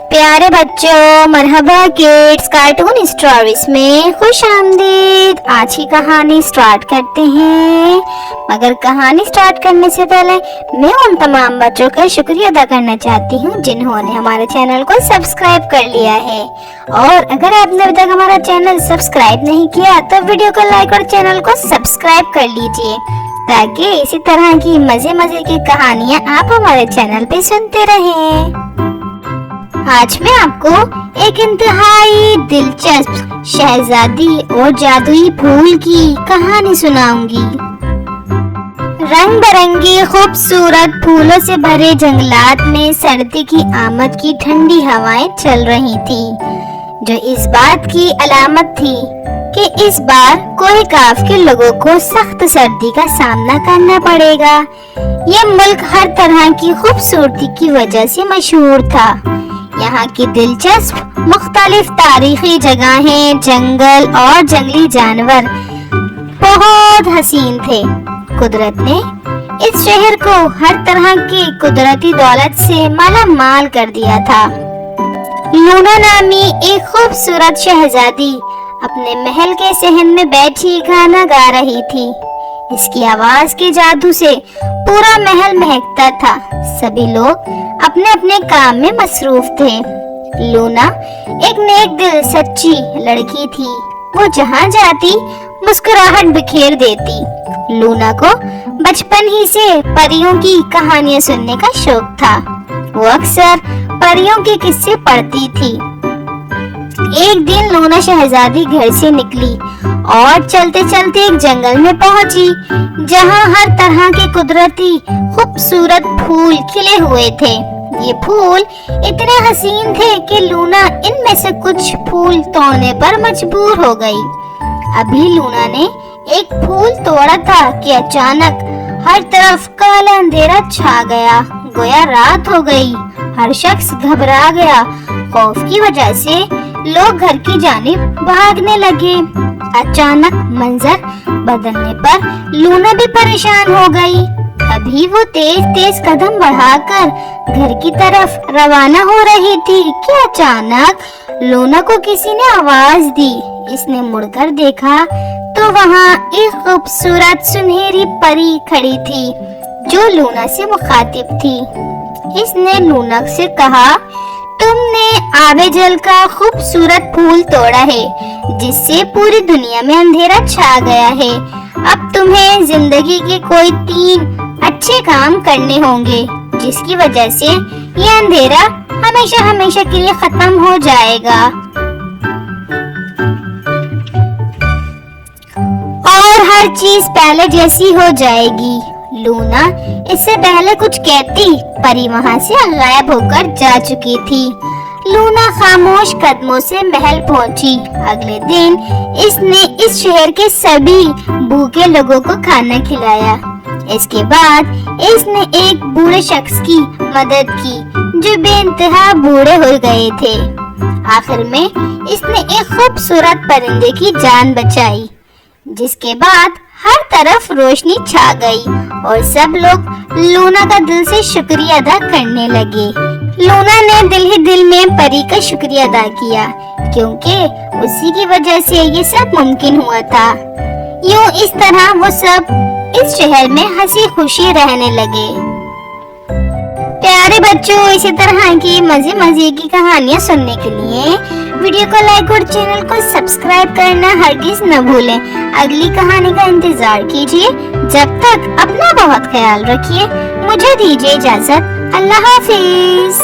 प्यारे बच्चों, मरहबा kids cartoon stories में खुश आमदीद। आज की कहानी स्टार्ट करते हैं, मगर कहानी स्टार्ट करने से पहले मैं उन तमाम बच्चों का शुक्रिया अदा करना चाहती हूँ जिन्होंने हमारे चैनल को सब्सक्राइब कर लिया है। और अगर आपने अभी तक हमारा चैनल सब्सक्राइब नहीं किया तो वीडियो को लाइक और चैनल को सब्सक्राइब कर लीजिए, ताकि इसी तरह की मजे मजे की कहानियाँ आप हमारे चैनल पे सुनते रहें। आज मैं आपको एक इंतहाई दिलचस्प शहजादी और जादुई फूल की कहानी सुनाऊंगी। रंग बिरंगी खूबसूरत फूलों से भरे जंगलात में सर्दी की आमद की ठंडी हवाएं चल रही थी, जो इस बात की अलामत थी कि इस बार कोई काफ के लोगों को सख्त सर्दी का सामना करना पड़ेगा। ये मुल्क हर तरह की खूबसूरती की वजह से मशहूर था। यहाँ की दिलचस्प मुख्तलिफ तारीखी जगहें, जंगल और जंगली जानवर बहुत हसीन थे। कुदरत ने इस शहर को हर तरह की कुदरती दौलत से माला माल कर दिया था। लूना नामी एक खूबसूरत शहजादी अपने महल के सहन में बैठी गाना गा रही थी। इसकी आवाज के जादू से पूरा महल महकता था। सभी लोग अपने अपने काम में मसरूफ थे। लूना एक नेक दिल सच्ची लड़की थी। वो जहाँ जाती मुस्कुराहट बिखेर देती। लूना को बचपन ही से परियों की कहानियाँ सुनने का शौक था। वो अक्सर परियों के किस्से पढ़ती थी। एक दिन लूना शहजादी घर से निकली और चलते चलते एक जंगल में पहुंची, जहां हर तरह के कुदरती खूबसूरत फूल खिले हुए थे। ये फूल इतने हसीन थे कि लूना इनमें से कुछ फूल तोड़ने पर मजबूर हो गई। अभी लूना ने एक फूल तोड़ा था कि अचानक हर तरफ काला अंधेरा छा गया। गोया रात हो गई। हर शख्स घबरा गया। खौफ की वजह से लोग घर की जानिब भागने लगे। अचानक मंजर बदलने पर लूना भी परेशान हो गई। अभी वो तेज तेज कदम बढ़ाकर घर की तरफ रवाना हो रही थी कि अचानक लूना को किसी ने आवाज दी। इसने मुड़कर देखा तो वहाँ एक खूबसूरत सुनहरी परी खड़ी थी, जो लूना से मुखातिब थी। इसने लूना से कहा, तुमने आबे जल का खूबसूरत फूल तोड़ा है, जिससे पूरी दुनिया में अंधेरा छा गया है। अब तुम्हें जिंदगी के कोई 3 अच्छे काम करने होंगे, जिसकी वजह से ये अंधेरा हमेशा हमेशा के लिए खत्म हो जाएगा। और हर चीज पहले जैसी हो जाएगी। लूना इससे पहले कुछ कहती, परी वहाँ से गायब होकर जा चुकी थी। लूना खामोश कदमों से महल पहुँची। अगले दिन इसने इस शहर के सभी भूखे लोगों को खाना खिलाया। इसके बाद इसने एक बूढ़े शख्स की मदद की, जो बेइंतहा बूढ़े हो गए थे। आखिर में इसने एक खूबसूरत परिंदे की जान बचाई, जिसके बाद हर तरफ रोशनी छा गई और सब लोग लूना का दिल से शुक्रिया अदा करने लगे। लूना ने दिल ही दिल में परी का शुक्रिया अदा किया, क्योंकि उसी की वजह से ये सब मुमकिन हुआ था। यूं इस तरह वो सब इस शहर में हंसी खुशी रहने लगे। प्यारे बच्चों, इसी तरह की मजे मजे की कहानियाँ सुनने के लिए वीडियो को लाइक और चैनल को सब्सक्राइब करना हरगिज न भूलें। अगली कहानी का इंतजार कीजिए। जब तक अपना बहुत ख्याल रखिए। मुझे दीजिए इजाजत। अल्लाह हाफिज।